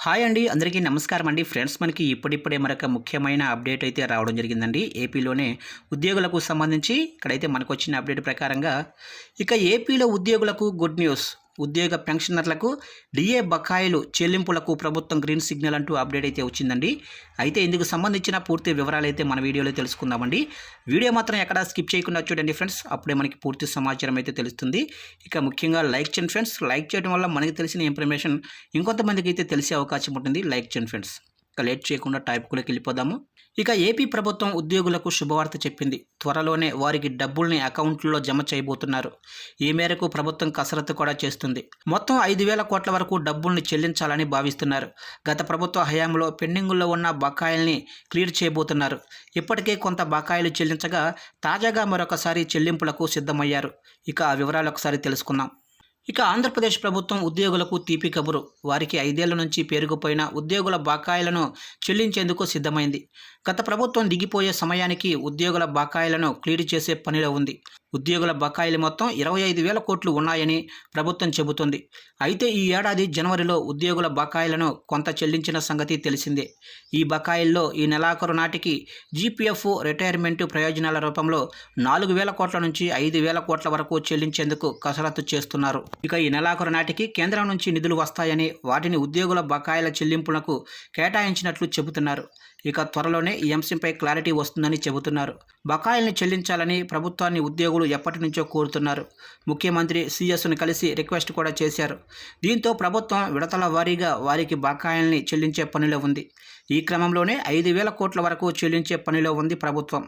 Hi అండి. అందరికీ నమస్కారం అండి. ఫ్రెండ్స్, మనకి ఇప్పుడిప్పుడే మరొక ముఖ్యమైన అప్డేట్ అయితే రావడం జరిగిందండి. ఏపీలోనే ఉద్యోగులకు సంబంధించి ఇక్కడైతే మనకొచ్చిన అప్డేట్ ప్రకారంగా ఇక ఏపీలో ఉద్యోగులకు గుడ్ న్యూస్. ఉద్యోగ పెన్షనర్లకు డిఏ బకాయిలు చెల్లింపులకు ప్రభుత్వం గ్రీన్ సిగ్నల్ అంటూ అప్డేట్ అయితే వచ్చిందండి. అయితే ఇందుకు సంబంధించిన పూర్తి వివరాలు అయితే మన వీడియోలో తెలుసుకుందామండి. వీడియో మాత్రం ఎక్కడా స్కిప్ చేయకుండా చూడండి ఫ్రెండ్స్. అప్పుడే మనకి పూర్తి సమాచారం అయితే తెలుస్తుంది. ఇక ముఖ్యంగా లైక్ చేయండి ఫ్రెండ్స్. లైక్ చేయడం వల్ల మనకి తెలిసిన ఇన్ఫర్మేషన్ ఇంకొంతమందికి అయితే తెలిసే అవకాశం ఉంటుంది. లైక్ చేయండి ఫ్రెండ్స్. ఇక లేట్ చేయకుండా టాపిక్లోకి వెళ్ళిపోదాము. ఇక ఏపీ ప్రభుత్వం ఉద్యోగులకు శుభవార్త చెప్పింది. త్వరలోనే వారికి డబ్బుల్ని అకౌంట్లో జమ చేయబోతున్నారు. ఈ మేరకు ప్రభుత్వం కసరత్తు కూడా చేస్తుంది. మొత్తం 5,000 కోట్ల వరకు డబ్బుల్ని చెల్లించాలని భావిస్తున్నారు. గత ప్రభుత్వ హయాంలో పెండింగుల్లో ఉన్న బకాయిల్ని క్లియర్ చేయబోతున్నారు. ఇప్పటికే కొంత బకాయిలు చెల్లించగా తాజాగా మరొకసారి చెల్లింపులకు సిద్ధమయ్యారు. ఇక ఆ వివరాలు ఒకసారి తెలుసుకుందాం. ఇక ఆంధ్రప్రదేశ్ ప్రభుత్వం ఉద్యోగులకు తీపి కబురు. వారికి 5 ఏళ్ల నుంచి పేరుకుపోయిన ఉద్యోగుల బకాయిలను చెల్లించేందుకు సిద్ధమైంది. గత ప్రభుత్వం దిగిపోయే సమయానికి ఉద్యోగుల బకాయిలను క్లియర్ చేసే పనిలో ఉంది. ఉద్యోగుల బకాయిలు మొత్తం 25,000 కోట్లు ఉన్నాయని ప్రభుత్వం చెబుతోంది. అయితే ఈ ఏడాది జనవరిలో ఉద్యోగుల బకాయిలను కొంత చెల్లించిన సంగతి తెలిసిందే. ఈ బకాయిల్లో ఈ నెలాఖరు నాటికి జీపీఎఫ్ రిటైర్మెంటు ప్రయోజనాల రూపంలో 4,000 కోట్ల నుంచి 5,000 కోట్ల వరకు చెల్లించేందుకు కసరత్తు చేస్తున్నారు. ఇక ఈ నెలాఖరు నాటికి కేంద్రం నుంచి నిధులు వస్తాయని, వాటిని ఉద్యోగుల బకాయిల చెల్లింపులకు కేటాయించినట్లు చెబుతున్నారు. ఇక త్వరలోనే ఈ అంశంపై క్లారిటీ వస్తుందని చెబుతున్నారు. బకాయిల్ని చెల్లించాలని ప్రభుత్వాన్ని ఉద్యోగులు ఎప్పటి నుంచో కోరుతున్నారు. ముఖ్యమంత్రి సీఎస్ను కలిసి రిక్వెస్ట్ కూడా చేశారు. దీంతో ప్రభుత్వం విడతల వారీగా వారికి బకాయిల్ని చెల్లించే పనిలో ఉంది. ఈ క్రమంలోనే 5,000 కోట్ల వరకు చెల్లించే పనిలో ఉంది ప్రభుత్వం.